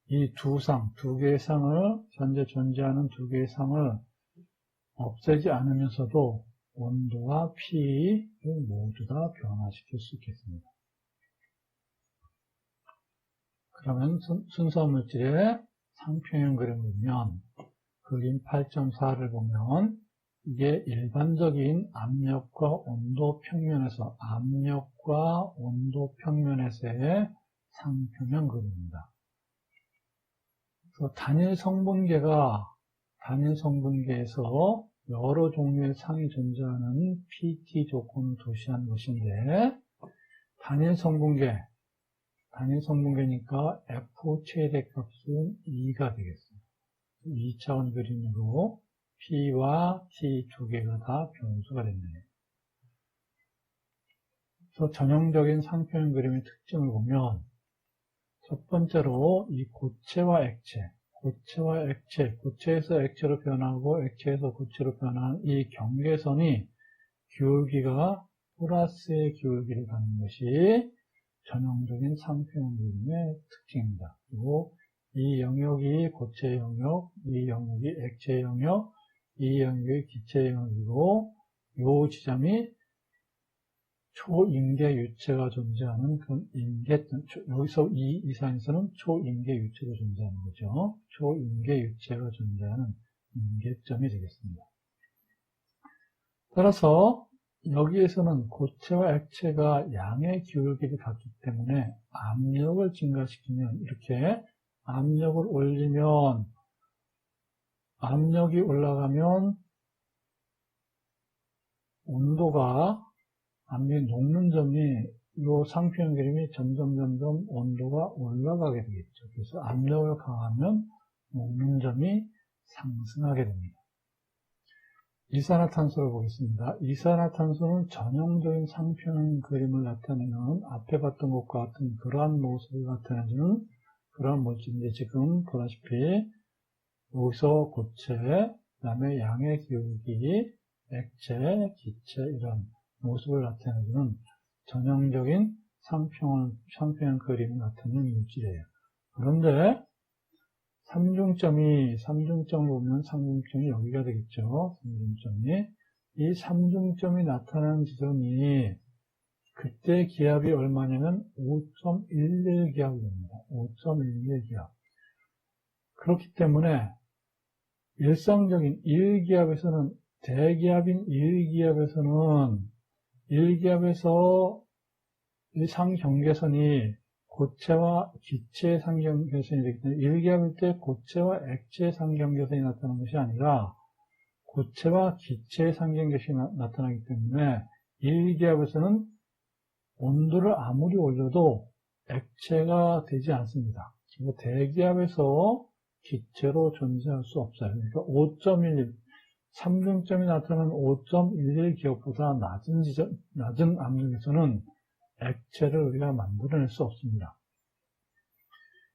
이 두 개의 상을, 현재 존재하는 두 개의 상을 없애지 않으면서도 온도와 P를 모두 다 변화시킬 수 있겠습니다. 그러면 순서 물질의 상평형 그림을 보면, 그림 8.4를 보면 이게 일반적인 압력과 온도 평면에서의 상평형 그림입니다. 그래서 단일 성분계에서 여러 종류의 상이 존재하는 PT 조건을 도시한 것인데, 단일 성분계니까 F 최대값은 2가 되겠습니다. 2차원 그림으로 P와 T 두 개가 다 변수가 됐네요. 그래서 전형적인 상평형 그림의 특징을 보면, 첫 번째로 이 고체와 고체에서 액체로 변하고 액체에서 고체로 변하는 이 경계선이 기울기가 플러스의 기울기를 갖는 것이 전형적인 상평형 그림의 특징입니다. 그리고 이 영역이 고체 영역, 이 영역이 액체 영역, 이 영역이 기체 영역이고, 이 지점이 초임계 유체가 존재하는 그 여기서 이 이상에서는 초임계 유체가 존재하는 거죠. 초임계 유체가 존재하는 임계점이 되겠습니다. 따라서 여기에서는 고체와 액체가 양의 기울기를 갖기 때문에 압력을 증가시키면 이렇게 압력을 올리면 압력이 올라가면 온도가 압력이 녹는 점이 이 상표현 그림이 점점 온도가 올라가게 되겠죠. 그래서 압력을 가하면 녹는 점이 상승하게 됩니다. 이산화탄소를 보겠습니다. 이산화탄소는 전형적인 상표현 그림을 나타내는 앞에 봤던 것과 같은 그러한 모습을 나타내주는 그러한 물질인데 지금 보다시피 여기서 고체, 그 다음에 양의 기울기, 액체, 기체 이런 모습을 나타내주는 전형적인 상표현 그림을 나타내는 물질이에요. 그런데 삼중점을 보면 삼중점이 여기가 되겠죠. 이 삼중점이 나타나는 지점이 그때 기압이 얼마냐면 5.11기압이 됩니다. 5.11기압. 그렇기 때문에 일상적인 1기압에서는 대기압인 1기압에서 이 상경계선이 고체와 기체의 상경계선이 되기 때문에 1기압일 때 고체와 액체의 상경계선이 나타나는 것이 아니라 고체와 기체의 상경계선이 나타나기 때문에 1기압에서는 온도를 아무리 올려도 액체가 되지 않습니다. 그래서 대기압에서 기체로 존재할 수 없어요. 그러니까 5.11, 삼중점이 나타나는 5.11기압보다 낮은 압력에서는 액체를 우리가 만들어낼 수 없습니다.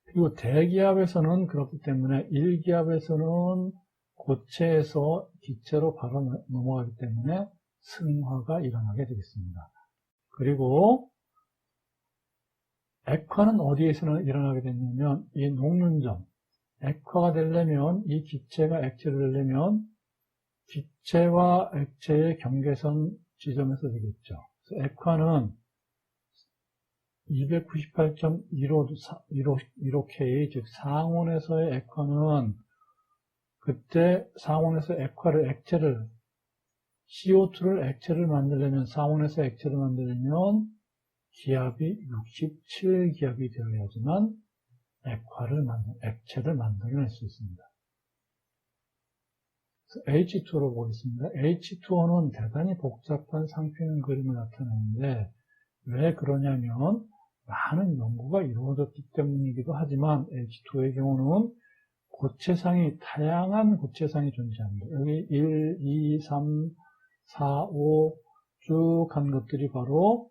그리고 대기압에서는 그렇기 때문에 1기압에서는 고체에서 기체로 바로 넘어가기 때문에 승화가 일어나게 되겠습니다. 그리고 액화는 어디에서는 일어나게 되냐면 이 녹는 점, 액화가 되려면 이 기체가 액체를 되려면 기체와 액체의 경계선 지점에서 되겠죠. 그래서 액화는 298.15K, 즉 상온에서의 액화는 그때 상온에서 액체를 CO2를 액체를 만들려면 상온에서 액체를 만들려면 기압이 67기압이 되어야지만 액체를 만들어낼 수 있습니다. H2로 보겠습니다. H2O는 대단히 복잡한 상표현 그림을 나타내는데 왜 그러냐면 많은 연구가 이루어졌기 때문이기도 하지만 H2O의 경우는 다양한 고체상이 존재합니다. 여기 1, 2, 3, 4, 5 쭉 한 것들이 바로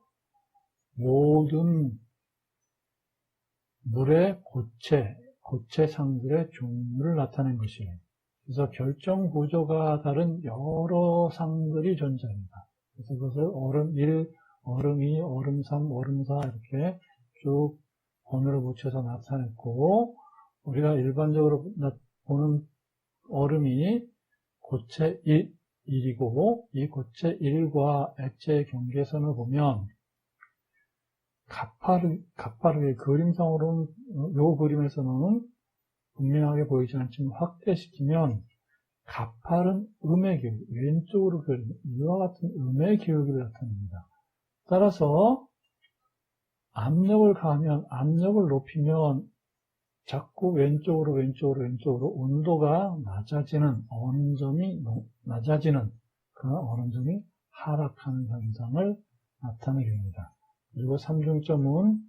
모든 물의 고체상들의 종류를 나타낸 것이에요. 그래서 결정 구조가 다른 여러 상들이 존재합니다. 그래서 그것을 얼음 1, 얼음 2, 얼음 3, 얼음 4 이렇게 쭉 번호를 붙여서 나타냈고 우리가 일반적으로 보는 얼음이 고체 1이고 이 고체 1과 액체의 경계선을 보면 가파르게 그림상으로는 이 그림에서는 분명하게 보이지 않지만 확대시키면 가파른 음의 기울기, 왼쪽으로 그려진 이와 같은 음의 기울기를 나타냅니다. 따라서 압력을 가하면, 압력을 높이면 자꾸 왼쪽으로 온도가 낮아지는, 어느 점이 낮아지는 그런 어느 점이 하락하는 현상을 나타내게 됩니다. 그리고 삼중점은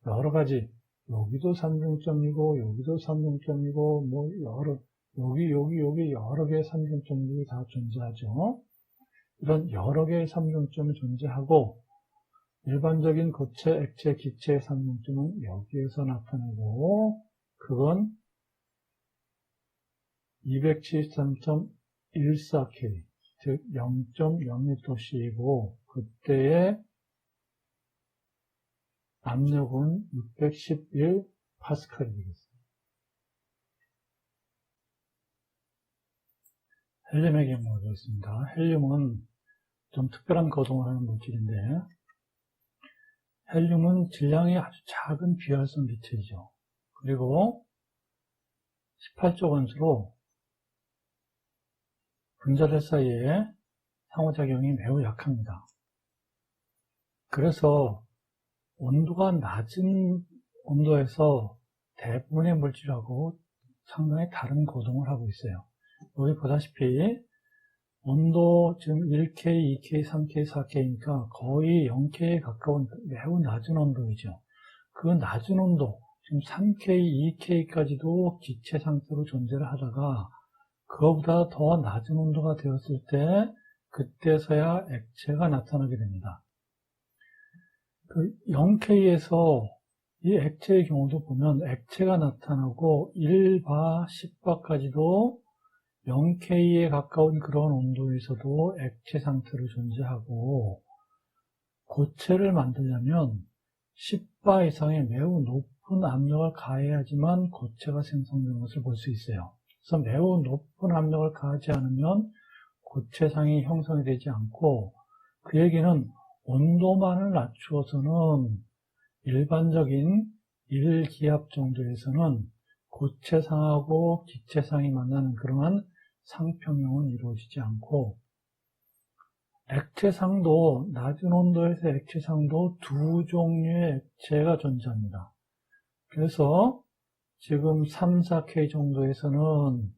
여러 가지, 여기도 삼중점이고, 여기도 삼중점이고, 여기 여러 개의 삼중점들이 다 존재하죠. 이런 여러 개의 삼중점이 존재하고, 일반적인 고체, 액체, 기체의 삼중점은 여기에서 나타내고, 그건 273.14K, 즉 0.06도씨이고, 그때의 압력은 611 파스칼이 되겠습니다. 헬륨의 경우가 되겠습니다. 헬륨은 좀 특별한 거동을 하는 물질인데, 헬륨은 질량이 아주 작은 비활성 기체이죠. 그리고 18조 원수로 분자들 사이에 상호작용이 매우 약합니다. 그래서 온도가 낮은 온도에서 대부분의 물질하고 상당히 다른 거동을 하고 있어요. 여기 보다시피 온도 지금 1K, 2K, 3K, 4K니까 거의 0K에 가까운 매우 낮은 온도이죠. 그 낮은 온도, 지금 3K, 2K까지도 기체 상태로 존재를 하다가 그거보다 더 낮은 온도가 되었을 때 그때서야 액체가 나타나게 됩니다. 그 0K에서 이 액체의 경우도 보면 액체가 나타나고 1바, 10바까지도 0K에 가까운 그런 온도에서도 액체 상태로 존재하고, 고체를 만들려면 10바 이상의 매우 높은 압력을 가해야지만 고체가 생성되는 것을 볼 수 있어요. 그래서 매우 높은 압력을 가하지 않으면 고체상이 형성이 되지 않고, 그 얘기는 온도만을 낮추어서는 일반적인 1기압 정도에서는 고체상하고 기체상이 만나는 그러한 상평형은 이루어지지 않고, 액체상도, 낮은 온도에서 액체상도 두 종류의 액체가 존재합니다. 그래서 지금 3, 4K 정도에서는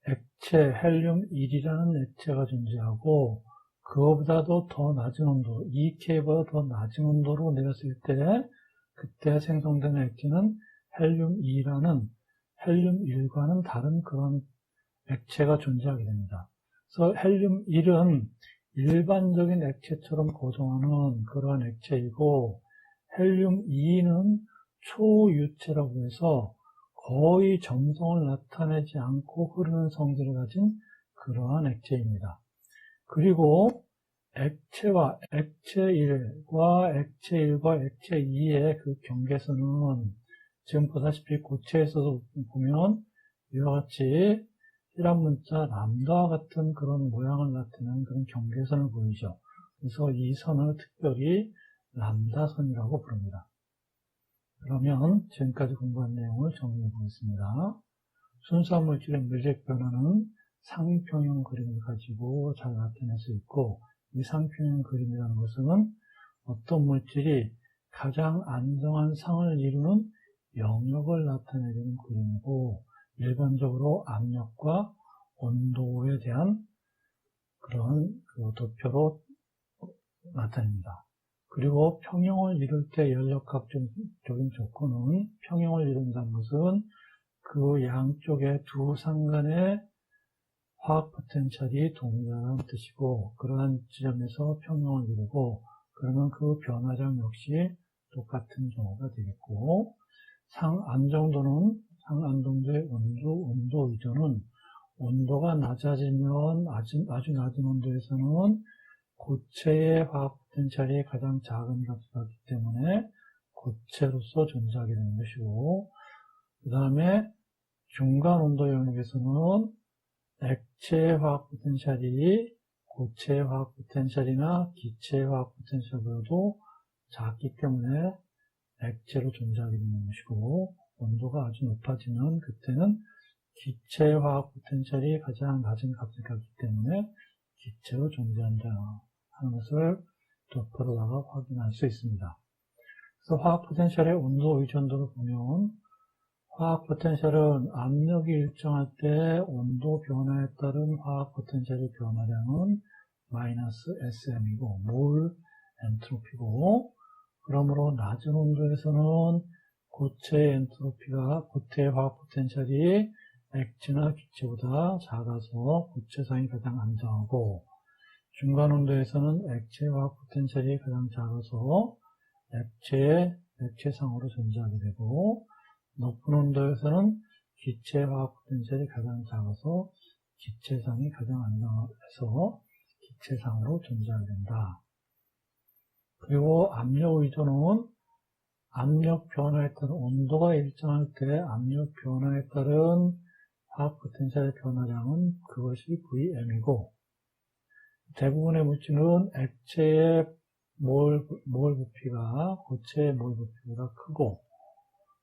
액체, 헬륨 1이라는 액체가 존재하고, 그거보다도 더 낮은 온도, 2K보다 더 낮은 온도로 내렸을 때 그때 생성되는 액체는 헬륨 2라는 헬륨 1과는 다른 그런 액체가 존재하게 됩니다. 그래서 헬륨 1은 일반적인 액체처럼 고정하는 그러한 액체이고, 헬륨 2는 초유체라고 해서 거의 점성을 나타내지 않고 흐르는 성질을 가진 그러한 액체입니다. 그리고 액체와 액체 1과 액체 1과 액체 2의 그 경계선은 지금 보다시피 고체에서도 보면 이와 같이 힐한 문자 람다와 같은 그런 모양을 나타내는 그런 경계선을 보이죠. 그래서 이 선을 특별히 람다선이라고 부릅니다. 그러면 지금까지 공부한 내용을 정리해 보겠습니다. 순수한 물질의 물리적 변화는 상평형 그림을 가지고 잘 나타낼 수 있고, 이 상평형 그림이라는 것은 어떤 물질이 가장 안정한 상을 이루는 영역을 나타내는 그림이고, 일반적으로 압력과 온도에 대한 그런 도표로 나타냅니다. 그리고 평형을 이룰 때 연력학적인 조건은, 평형을 이룬다는 것은 그 양쪽의 두 상간의 화학 포텐셜이 동일하다는 뜻이고, 그러한 지점에서 평형을 이루고, 그러면 그 변화량 역시 똑같은 경우가 되겠고, 상안정도는, 상안정도의 온도 의존은 온도가 낮아지면 아주 낮은 온도에서는 고체의 화학 포텐셜이 가장 작은 값이 나기 때문에 고체로서 존재하게 되는 것이고, 그 다음에 중간 온도 영역에서는 액체의 화학 포텐셜이 고체의 화학 포텐셜이나 기체의 화학 포텐셜보다도 작기 때문에 액체로 존재하게 되는 것이고, 온도가 아주 높아지면 그때는 기체의 화학 포텐셜이 가장 낮은 값을 갖기 때문에 기체로 존재한다 하는 것을 도표로다가 확인할 수 있습니다. 그래서 화학 포텐셜의 온도 의존도를 보면, 화학 포텐셜은 압력이 일정할 때 온도 변화에 따른 화학 포텐셜의 변화량은 마이너스 SM이고, 몰 엔트로피고, 그러므로 낮은 온도에서는 고체의 화학 포텐셜이 액체나 기체보다 작아서 고체상이 가장 안정하고, 중간 온도에서는 액체 화학 포텐셜이 가장 작아서 액체상으로 존재하게 되고, 높은 온도에서는 기체 화학 포텐셜이 가장 작아서 기체상이 가장 안정해서 기체상으로 존재하게 된다. 그리고 압력 의존은 압력 변화에 따른, 온도가 일정할 때 압력 변화에 따른 화학 포텐셜의 변화량은 그것이 Vm이고, 대부분의 물질은 액체의 몰 부피가 고체의 몰 부피보다 크고,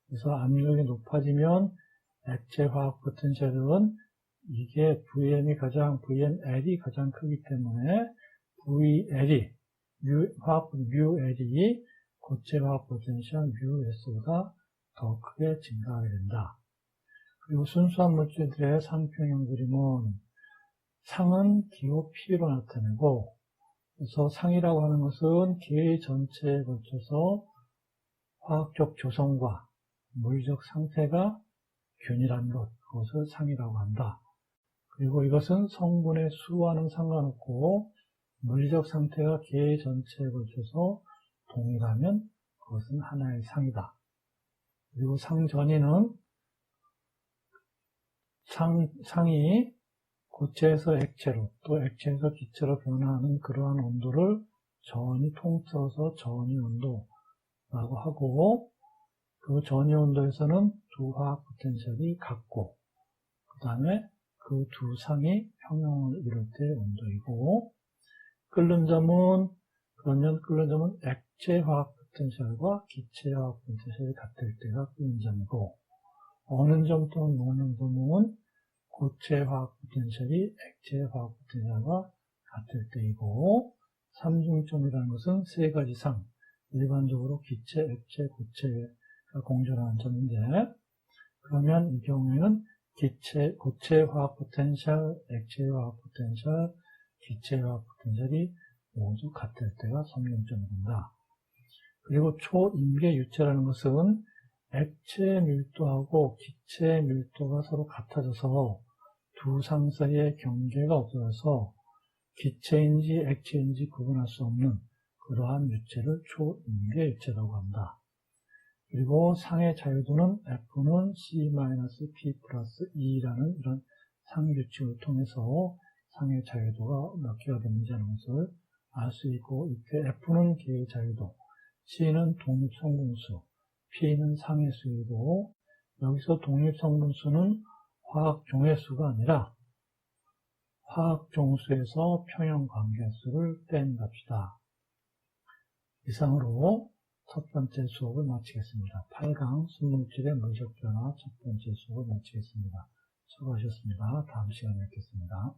그래서 압력이 높아지면 액체 화학 포텐셜은 이게 VML이 가장 크기 때문에 VL이, 화학 뮤L이 고체 화학 포텐셜 뮤S보다 더 크게 증가하게 된다. 그리고 순수한 물질들의 상평형 그림은 상은 기호 P로 나타내고, 그래서 상이라고 하는 것은 기회 전체에 걸쳐서 화학적 조성과 물리적 상태가 균일한 것, 그것을 상이라고 한다. 그리고 이것은 성분의 수와는 상관없고 물리적 상태가 기회 전체에 걸쳐서 동일하면 그것은 하나의 상이다. 그리고 상 전이는 상이 고체에서 액체로 또 액체에서 기체로 변화하는 그러한 온도를 전이 통틀어서 전이 온도라고 하고, 그 전이 온도에서는 두 화학 포텐셜이 같고, 그 다음에 그 두 상이 평형을 이룰 때 온도이고, 끓는 점은 액체 화학 포텐셜과 기체 화학 포텐셜이 같을 때가 끓는 점이고, 어는 점 또는 녹는 점은 고체 화학 포텐셜이 액체 화학 포텐셜과 같을 때이고, 삼중점이라는 것은 세 가지 상, 일반적으로 기체, 액체, 고체가 공존하는 점인데, 그러면 이 경우에는 고체 화학 포텐셜, 액체 화학 포텐셜, 기체 화학 포텐셜이 모두 같을 때가 삼중점이 된다. 그리고 초임계 유체라는 것은 액체 밀도하고 기체 밀도가 서로 같아져서 두 상 사이의 경계가 없어져서 기체인지 액체인지 구분할 수 없는 그러한 유체를 초임계 유체라고 한다. 그리고 상의 자유도는 F는 C-P 플러스 E라는 이런 상규칙을 통해서 상의 자유도가 몇 개가 되는지 하는 것을 알 수 있고, 이때 F는 기의 자유도, C는 독립성분수, P는 상의 수이고, 여기서 독립성분수는 화학 종회수가 아니라 화학 종수에서 평형 관계수를 뺀 값이다. 이상으로 첫 번째 수업을 마치겠습니다. 8강 순물질의 물리적 변화 첫 번째 수업을 마치겠습니다. 수고하셨습니다. 다음 시간에 뵙겠습니다.